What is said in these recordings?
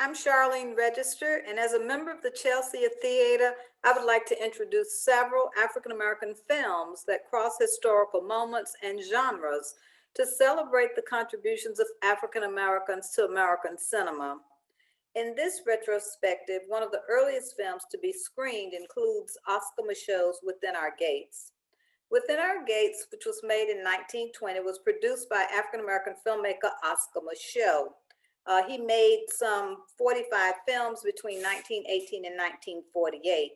I'm Charlene Regester, and as a member of the Chelsea Theater, I would like to introduce several African American films that cross historical moments and genres to celebrate the contributions of African Americans to American cinema. In this retrospective, one of the earliest films to be screened includes Oscar Michaud's Within Our Gates. Within Our Gates, which was made in 1920, was produced by African American filmmaker Oscar Michaud. He made some 45 films between 1918 and 1948.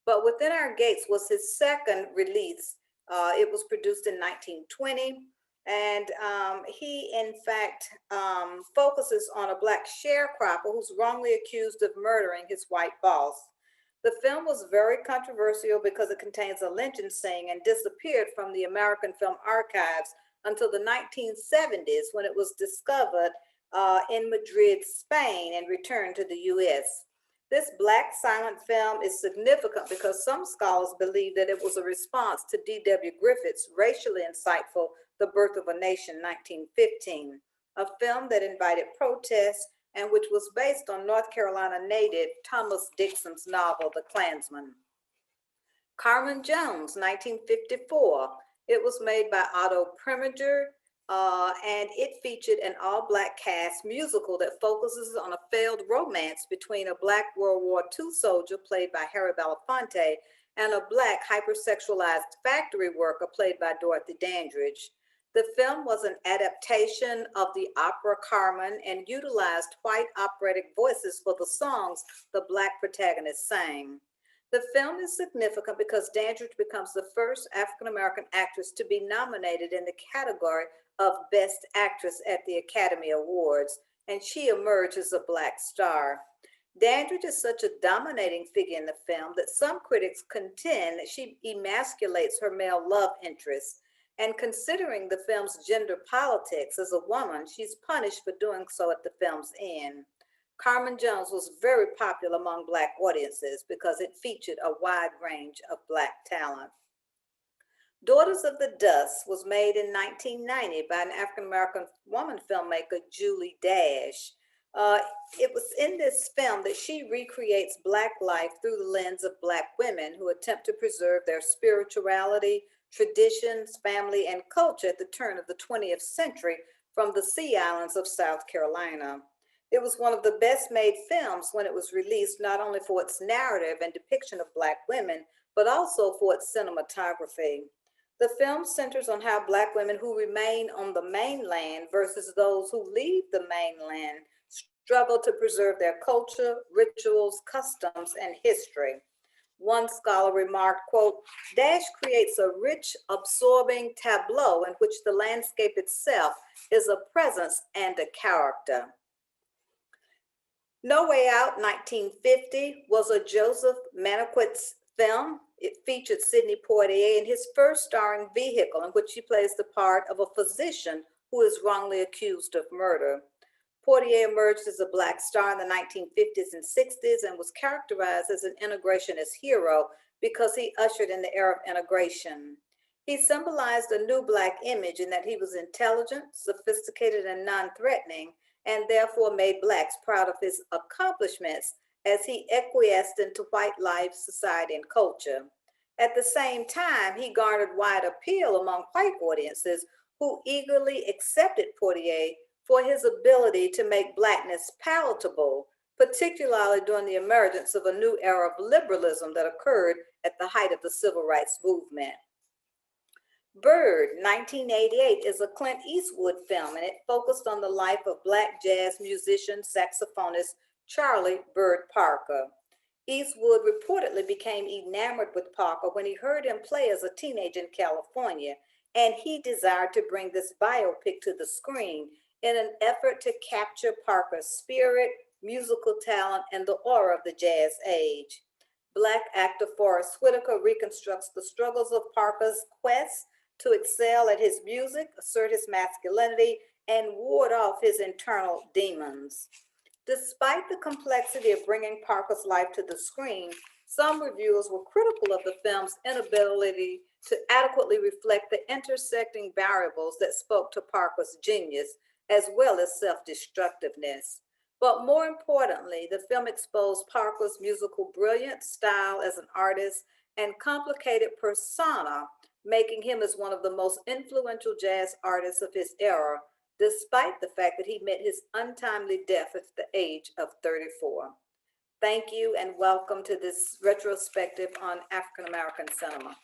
But Within Our Gates was his second release. It was produced in 1920. And he, in fact, focuses on a Black sharecropper who's wrongly accused of murdering his white boss. The film was very controversial because it contains a lynching scene and disappeared from the American Film Archives until the 1970s when it was discovered in Madrid, Spain, and returned to the US. This Black silent film is significant because some scholars believe that it was a response to D.W. Griffith's racially insightful The Birth of a Nation, 1915, a film that invited protest and which was based on North Carolina native Thomas Dixon's novel, The Klansman. Carmen Jones, 1954. It was made by Otto Preminger, and it featured an all-Black cast musical that focuses on a failed romance between a Black World War II soldier played by Harry Belafonte and a Black hypersexualized factory worker played by Dorothy Dandridge. The film was an adaptation of the opera Carmen and utilized white operatic voices for the songs the Black protagonist sang. The film is significant because Dandridge becomes the first African-American actress to be nominated in the category of Best Actress at the Academy Awards, and she emerges a Black star. Dandridge is such a dominating figure in the film that some critics contend that she emasculates her male love interest. And considering the film's gender politics, as a woman, she's punished for doing so at the film's end. Carmen Jones was very popular among Black audiences because it featured a wide range of Black talent. Daughters of the Dust was made in 1990 by an African American woman filmmaker, Julie Dash. It was in this film that she recreates Black life through the lens of Black women who attempt to preserve their spirituality, traditions, family, and culture at the turn of the 20th century from the Sea Islands of South Carolina. It was one of the best made films when it was released, not only for its narrative and depiction of Black women, but also for its cinematography. The film centers on how Black women who remain on the mainland versus those who leave the mainland struggle to preserve their culture, rituals, customs, and history. One scholar remarked, quote, Dash creates a rich, absorbing tableau in which the landscape itself is a presence and a character. No Way Out, 1950, was a Joseph Mankiewicz film. It featured Sidney Poitier in his first starring vehicle, in which he plays the part of a physician who is wrongly accused of murder. Poitier emerged as a Black star in the 1950s and 60s and was characterized as an integrationist hero because he ushered in the era of integration. He symbolized a new Black image in that he was intelligent, sophisticated, and non-threatening, and therefore made Blacks proud of his accomplishments as he acquiesced into white life, society, and culture. At the same time, he garnered wide appeal among white audiences who eagerly accepted Poitier for his ability to make Blackness palatable, particularly during the emergence of a new era of liberalism that occurred at the height of the Civil Rights Movement. Bird, 1988, is a Clint Eastwood film, and it focused on the life of Black jazz musician, saxophonist Charlie Bird Parker. Eastwood reportedly became enamored with Parker when he heard him play as a teenager in California, and he desired to bring this biopic to the screen in an effort to capture Parker's spirit, musical talent, and the aura of the jazz age. Black actor Forrest Whitaker reconstructs the struggles of Parker's quest to excel at his music, assert his masculinity, and ward off his internal demons. Despite the complexity of bringing Parker's life to the screen, some reviewers were critical of the film's inability to adequately reflect the intersecting variables that spoke to Parker's genius, as well as self-destructiveness. But more importantly, the film exposed Parker's musical brilliance, style as an artist, and complicated persona, making him as one of the most influential jazz artists of his era, despite the fact that he met his untimely death at the age of 34. Thank you and welcome to this retrospective on African American cinema.